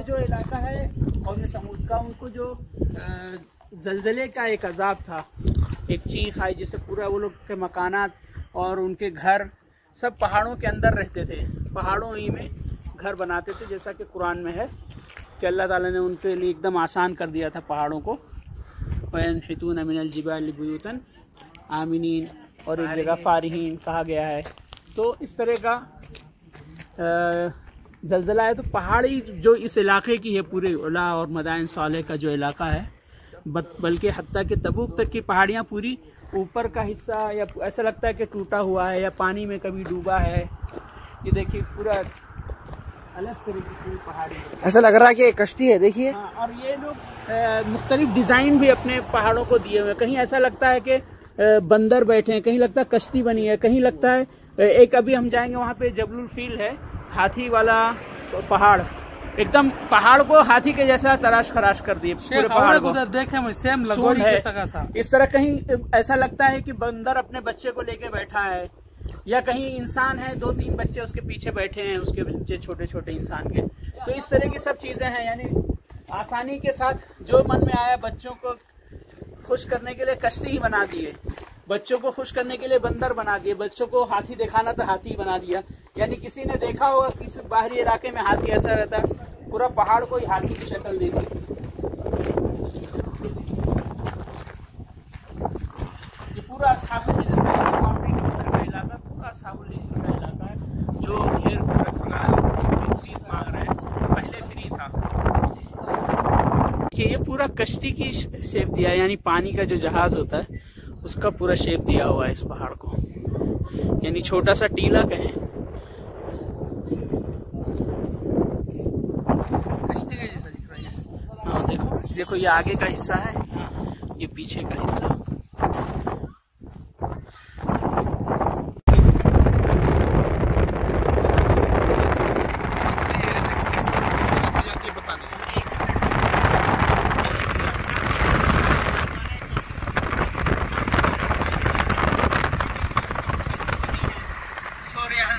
ये जो इलाका है कौम समूद का, उनको जो ज़लज़ले का एक अजाब था, एक चीख आई जिससे पूरा वो लोग के मकानात और उनके घर सब पहाड़ों के अंदर रहते थे, पहाड़ों ही में घर बनाते थे, जैसा कि कुरान में है कि अल्लाह ताला ने उनके लिए एकदम आसान कर दिया था पहाड़ों को। वयनहितून मिनल जिबालि बुयूतन आमिनीन, और एक जगह फारिहीन कहा गया है। तो इस तरह का ज़लज़ला है। तो पहाड़ी जो इस इलाके की है, पूरे उला और मदाइन सालेह का जो इलाका है, बल्कि हत्ता के तबूक तक की पहाड़ियाँ पूरी ऊपर का हिस्सा या ऐसा लगता है कि टूटा हुआ है या पानी में कभी डूबा है। ये देखिए पूरा अलग तरीके की पहाड़ी है, ऐसा लग रहा है कि कश्ती है, देखिए। हाँ, और ये लोग मुख्तलिफ डिज़ाइन भी अपने पहाड़ों को दिए हुए, कहीं ऐसा लगता है कि बंदर बैठे हैं, कहीं लगता है कश्ती बनी है, कहीं लगता है एक अभी हम जाएंगे वहाँ पे जबलुल फील है, हाथी वाला पहाड़, एकदम पहाड़ को हाथी के जैसा तराश खराश कर दिए पूरे पहाड़ को। देखे में सेम लगोरी है था। इस तरह कहीं ऐसा लगता है कि बंदर अपने बच्चे को लेके बैठा है, या कहीं इंसान है, 2-3 बच्चे उसके पीछे बैठे हैं, उसके बच्चे छोटे छोटे इंसान के। तो इस तरह की सब चीजें हैं, यानी आसानी के साथ जो मन में आया बच्चों को खुश करने के लिए कश्ती ही बना दिए, बच्चों को खुश करने के लिए बंदर बना दिए, बच्चों को हाथी दिखाना तो हाथी बना दिया। यानी किसी ने देखा होगा किसी बाहरी इलाके में हाथी ऐसा रहता है, पूरा पहाड़ को ही हाथी की शक्ल दे दी। ये पूरा असहाबुल हिज्र का इलाका, पूरा असहाबुल हिज्र का इलाका है, जो घेर पूरा फीस मांग रहे हैं, पहले फ्री था कि ये पूरा कश्ती की शेप दिया है, यानी पानी का जो जहाज होता है उसका पूरा शेप दिया हुआ है इस पहाड़ को, यानी छोटा सा टीला कहें। हाँ देखो देखो, ये आगे का हिस्सा है, ये पीछे का हिस्सा।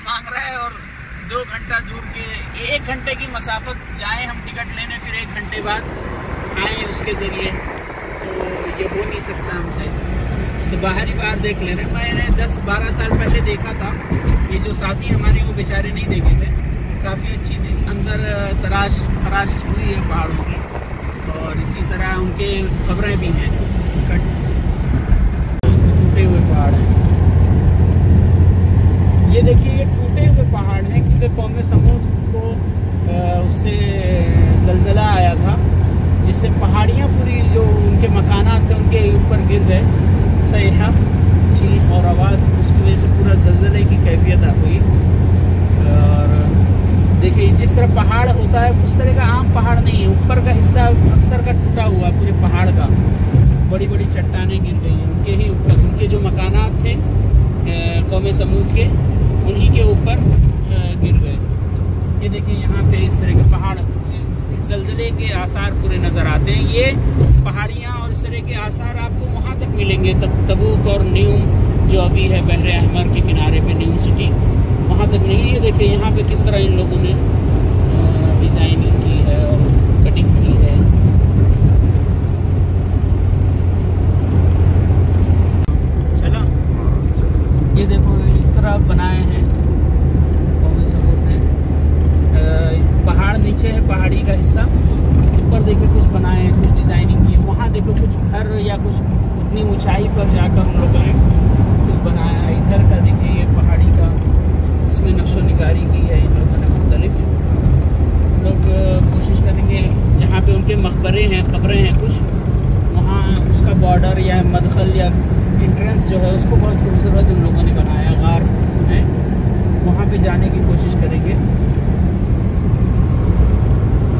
मांग रहा है और 2 घंटा दूर के 1 घंटे की मसाफत जाएं हम टिकट लेने, फिर 1 घंटे बाद आए उसके ज़रिए, तो ये हो नहीं सकता हमसे। तो बाहरी बार देख ले रहे। मैंने 10-12 साल पहले देखा था, ये जो साथी हमारे वो बेचारे नहीं देखे थे, काफ़ी अच्छी थी, अंदर तराश खराश हुई है पहाड़ों की, और इसी तरह उनके खबरें भी हैं, टूटे हुए पहाड़ हैं। ये देखिए ये टूटे हुए पहाड़ हैं क्योंकि कौम समूद को उससे ज़लज़ला आया था, जिससे पहाड़ियाँ पूरी जो उनके मकानात थे उनके ऊपर गिर गए। सैहा, चीख और आवाज़, उसकी वजह से पूरा ज़लज़ले की कैफियत हुई। और देखिए जिस तरह पहाड़ होता है उस तरह का आम पहाड़ नहीं है, ऊपर का हिस्सा अक्सर का टूटा हुआ पूरे पहाड़ का, बड़ी बड़ी चट्टानें गिर गई हैं उनके ही ऊपर, उनके जो मकानात थे कौम समूद के, उन्हीं के ऊपर गिर गए। ये देखिए यहाँ पे इस तरह के पहाड़, ज़लज़ले के आसार पूरे नज़र आते हैं। ये पहाड़ियाँ और इस तरह के आसार आपको वहाँ तक मिलेंगे, तबूक और न्यूम जो अभी है बहरे अहमर के किनारे पे, न्यूम सिटी, वहाँ तक नहीं। ये देखिए यहाँ पे किस तरह इन लोगों ने डिज़ाइनिंग की है और कटिंग की है। चलो ये देखो इस तरह बनाए हैं कौम समूद ने, पहाड़ नीचे है, पहाड़ी का हिस्सा, ऊपर देखिए कुछ बनाए हैं, कुछ डिज़ाइनिंग की है। वहाँ देखो कुछ घर या कुछ उतनी ऊंचाई पर जाकर उन लोगों ने कुछ बनाया है। इधर का देखिए ये पहाड़ी का, इसमें नक्शो निगारी की है इन लोगों ने मुख्तलिफ। लोग कोशिश करेंगे जहाँ पे उनके मकबरे हैं, कब्रें हैं कुछ, वहाँ उसका बॉर्डर या मदखल या इंट्रेंस जो है उसको बहुत खूबसूरत उन लोगों ने बनाया, गार है, वहाँ पे जाने की कोशिश करेंगे।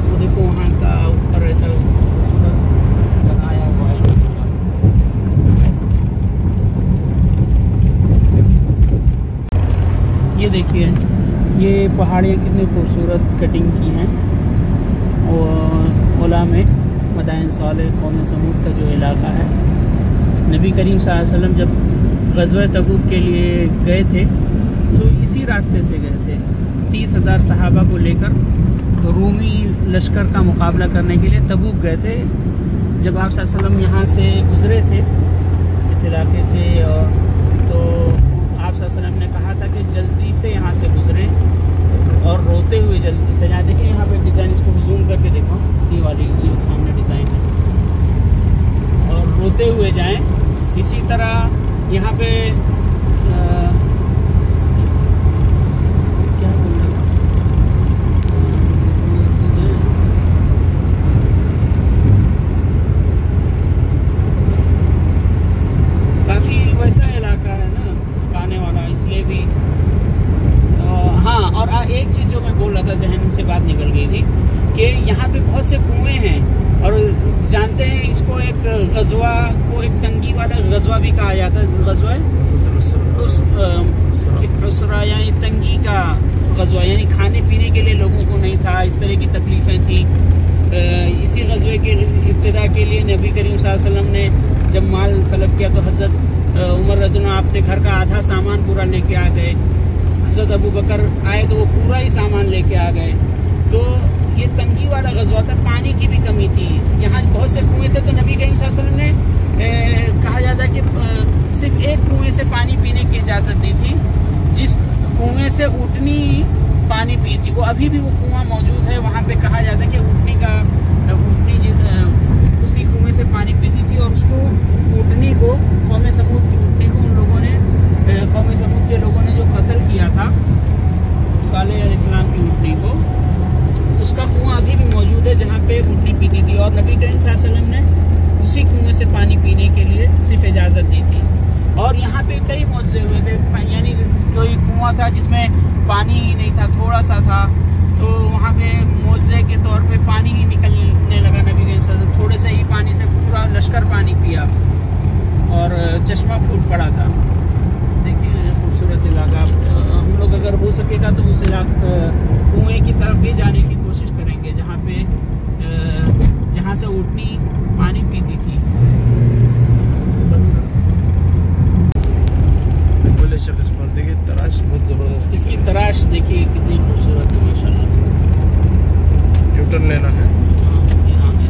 तो देखो वहाँ का ऊपर ऐसा खूबसूरत बनाया हुआ है। ये देखिए ये पहाड़ियाँ कितनी खूबसूरत कटिंग की हैं। और ओला में मदाइन सालेह कौम समूद का जो इलाका है, नबी करीम सल्लल्लाहु अलैहि वसल्लम जब ग़ज़वा तबूक के लिए गए थे तो इसी रास्ते से गए थे, 30,000 सहाबा को लेकर। तो रूमी लश्कर का मुकाबला करने के लिए तबूक गए थे। जब आप सल्लल्लाहु अलैहि वसल्लम यहाँ से गुजरे थे इस इलाके से, तो आप सल्लल्लाहु अलैहि वसल्लम ने कहा था कि जल्दी से यहाँ से गुजरें और रोते हुए जल्दी से जाएं। देखिए यहाँ पे डिज़ाइन, इसको जूम करके देखो, ये वाली ये सामने डिज़ाइन है, और रोते हुए जाएं। इसी तरह यहाँ पे क्या बोलना था, काफ़ी वैसा इलाका है ना थकाने वाला, इसलिए भी। हाँ, और एक चीज़ जो मैं बोल रहा था, जहन से बात निकल गई थी कि यहाँ पे बहुत से कुएं हैं, और जानते हैं इसको एक गज़वा को एक तंगी वाला गज़वा भी कहा जाता है। गज़वा उसरा यानी तंगी का गज़वा, यानी खाने पीने के लिए लोगों को नहीं था, इस तरह की तकलीफ़ें थी। इसी गज़वे के इब्तिदा के लिए नबी करीम सल्लल्लाहु अलैहि वसल्लम ने जब माल तलब किया तो हज़रत उमर रज़ियल्लाहु अन्हु अपने घर का आधा सामान पूरा लेके आ गए। हज़रत अबू बकर आए तो वो पूरा ही सामान लेके आ गए। तो ये तंगी वाला गज़वा था, पानी की भी कमी थी। यहाँ बहुत से कुएं थे, तो नबी करीम सल्लल्लाहु अलैहि वसल्लम ने कहा जाता है कि सिर्फ एक कुएं से पानी पीने की इजाज़त दी थी। जिस कुएं से ऊँटनी पानी पी थी, वो अभी भी वो कुआं मौजूद है। वहाँ पे कहा जाता है कि ऊँटनी उसी कुएं से पानी पीती थी, और उसको ऊँटनी को, कौम समूद की ऊँटनी को उन लोगों ने, कौम समूद के लोगों ने जो कत्ल किया था सालेह अलैहिस्सलाम की ऊँटनी को, उसका कुआं अभी भी मौजूद है जहाँ पे ऊँटनी पीती थी। और नबी करीम सल्लल्लाहु अलैहि वसल्लम ने उसी कुएं से पानी पीने के लिए सिर्फ इजाज़त दी थी। और यहाँ पे कई मौजे हुए थे, यानी कोई कुआं था जिसमें पानी ही नहीं था, थोड़ा सा था, तो वहाँ पे मौजे के तौर पे पानी ही निकलने लगा। नबी करीम सल्लल्लाहु अलैहि वसल्लम थोड़े से ही पानी से पूरा लश्कर पानी पिया और चश्मा फूट पड़ा था। देखिए खूबसूरत इलाका। हम लोग अगर हो सकेगा तो उस कुएं की तरफ भी जाने की कोशिश करेंगे जहाँ से ऊँटनी पानी पीती थी। देखिए तराश बहुत जबरदस्त, इसकी तराश देखिए कितनी खूबसूरत है माशाल्लाह। यूटर्न लेना है। यहाँ है।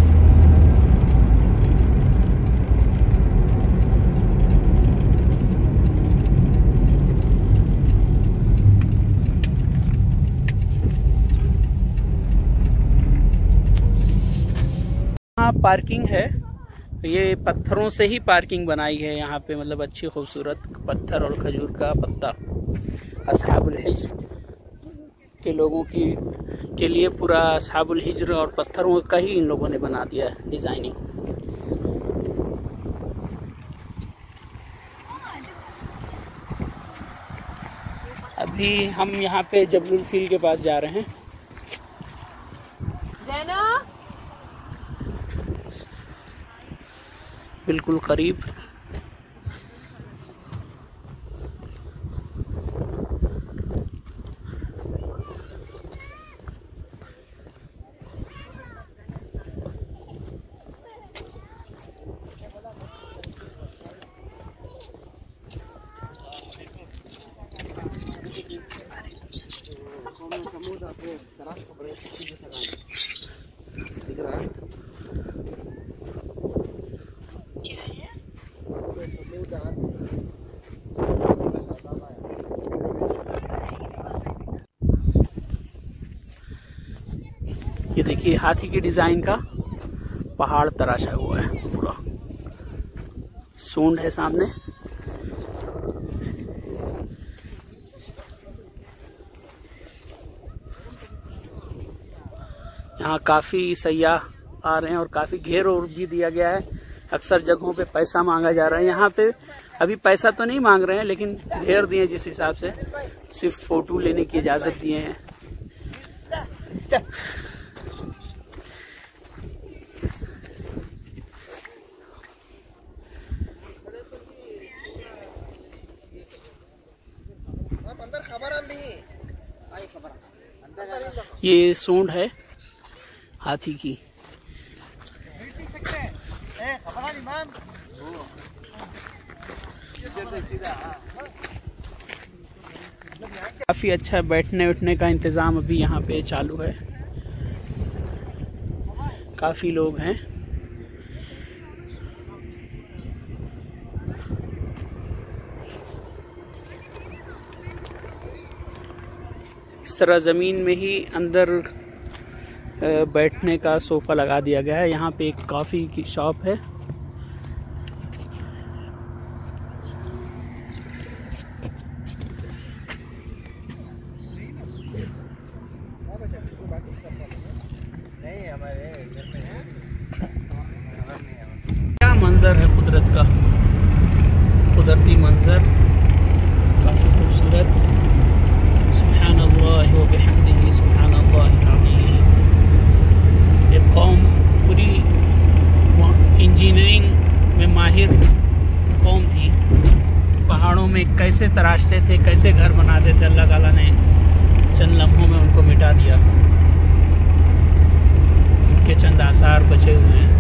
यहाँ पार्किंग है, ये पत्थरों से ही पार्किंग बनाई है यहाँ पे, मतलब अच्छी खूबसूरत पत्थर और खजूर का पत्ता। अस्हाबुल हिज्र के लोगों के लिए पूरा अस्हाबुल हिज्र और पत्थरों का ही इन लोगों ने बना दिया है डिज़ाइनिंग। अभी हम यहाँ पे जबलुल फील के पास जा रहे हैं। बिल्कुल करीब। ये देखिए हाथी के डिजाइन का पहाड़ तराशा हुआ है, पूरा सूंड है सामने। यहाँ काफी सयाह आ रहे हैं और काफी घेर और भी दिया गया है। अक्सर जगहों पे पैसा मांगा जा रहा है, यहाँ पे अभी पैसा तो नहीं मांग रहे हैं, लेकिन घेर दिए जिस हिसाब से, सिर्फ फोटो लेने की इजाजत दिए हैं। ये सूंड है हाथी की। काफी अच्छा बैठने उठने का इंतजाम अभी यहाँ पे चालू है। काफ़ी लोग हैं। इस तरह ज़मीन में ही अंदर बैठने का सोफ़ा लगा दिया गया है। यहाँ पे एक कॉफ़ी की शॉप है। क्या मंजर है कुदरत का, कुदरती मंजर काफ़ी खूबसूरत। सुब्हानल्लाह व बिहम्दिही सुब्हानल्लाहिल अज़ीम। ये कौम पूरी इंजीनियरिंग में माहिर कौम थी। पहाड़ों में कैसे तराशते थे, कैसे घर बनाते थे, अल्लाह ताला ने चंद लम्हों में उनको मिटा दिया। उनके चंद आसार बचे हुए हैं।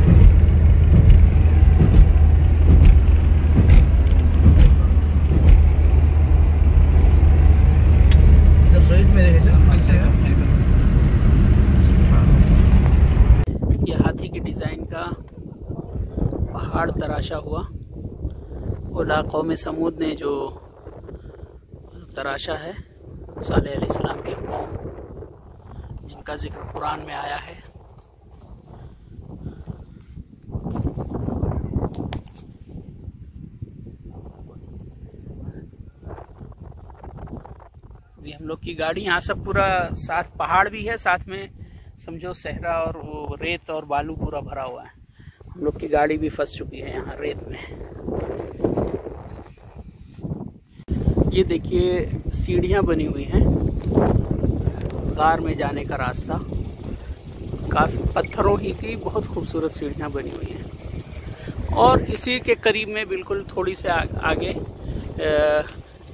ये हाथी के डिज़ाइन का पहाड़ तराशा हुआ। ओला कौम समूद ने जो तराशा है, सालेह अलैहिस्सलाम के कौम जिनका जिक्र कुरान में आया है। अभी हम लोग की गाड़ी यहाँ सब पूरा साथ पहाड़ भी है, साथ में समझो सहरा और वो रेत और बालू पूरा भरा हुआ है। हम लोग की गाड़ी भी फंस चुकी है यहाँ रेत में। ये देखिए सीढ़ियाँ बनी हुई हैं, गार में जाने का रास्ता। काफ़ी पत्थरों ही की बहुत खूबसूरत सीढ़ियाँ बनी हुई हैं। और इसी के करीब में बिल्कुल थोड़ी से आगे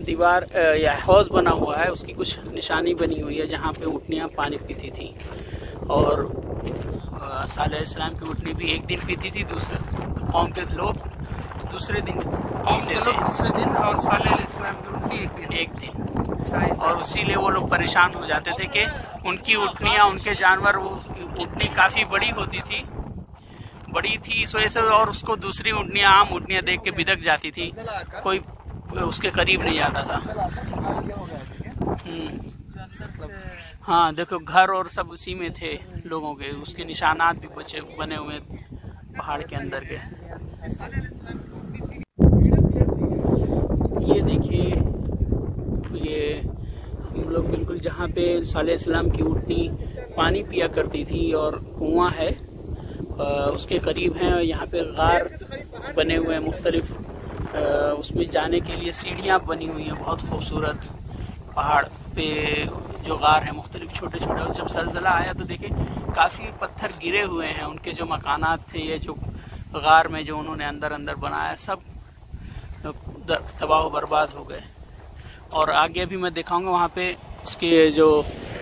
दीवार या हौज बना हुआ है, उसकी कुछ निशानी बनी हुई है जहाँ पे ऊँटनियाँ पानी पीती थी। और सालेह अलैहिस्सलाम की ऊँटनी भी एक दिन पीती थी, दूसरे कौम के लोग दूसरे दिन दूसरे दिन, और सालेह अलैहिस्सलाम की ऊँटनी एक दिन। और इसीलिए वो लोग परेशान हो जाते थे कि उनकी ऊँटनियाँ, उनके जानवर, वो ऊँटनी काफ़ी बड़ी होती थी, बड़ी थी इस वजह से, और उसको दूसरी ऊँटनियाँ, आम ऊँटनियाँ देख के बिदक जाती थी, कोई उसके करीब नहीं आता था। हाँ देखो घर और सब उसी में थे लोगों के, उसके निशानात भी बने हुए पहाड़ के अंदर के। ये देखिए, ये हम लोग बिल्कुल जहाँ पे सालेह अलैहिस्सलाम की ऊँटनी पानी पिया करती थी और कुआं है उसके करीब है। यहाँ पे गार बने हुए हैं मुख्तलिफ, उसमें जाने के लिए सीढ़ियाँ बनी हुई हैं बहुत खूबसूरत। पहाड़ पे जो गार है मुख्तलिफ छोटे छोटे, और जब ज़लज़ला आया तो देखिए काफ़ी पत्थर गिरे हुए हैं। उनके जो मकानात थे, ये जो गार में जो उन्होंने अंदर अंदर बनाया, सब तबाह बर्बाद हो गए। और आगे भी मैं दिखाऊंगा, वहाँ पे उसके जो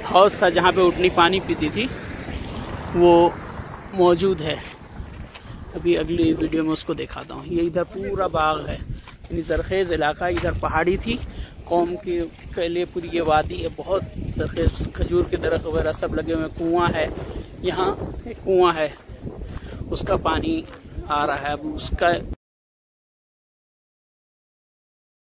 हौज था जहाँ पे ऊँटनी पानी पीती थी वो मौजूद है। अभी अगली वीडियो में उसको दिखाता हूँ। ये इधर पूरा बाग है, यानी जरखेज़ इलाका, इधर पहाड़ी थी कौम के लिए पूरी ये वादी है, बहुत जरखेज़, खजूर के दरख्त वगैरह सब लगे हुए। कुआं है, यहाँ एक कुआं है, उसका पानी आ रहा है। अब उसका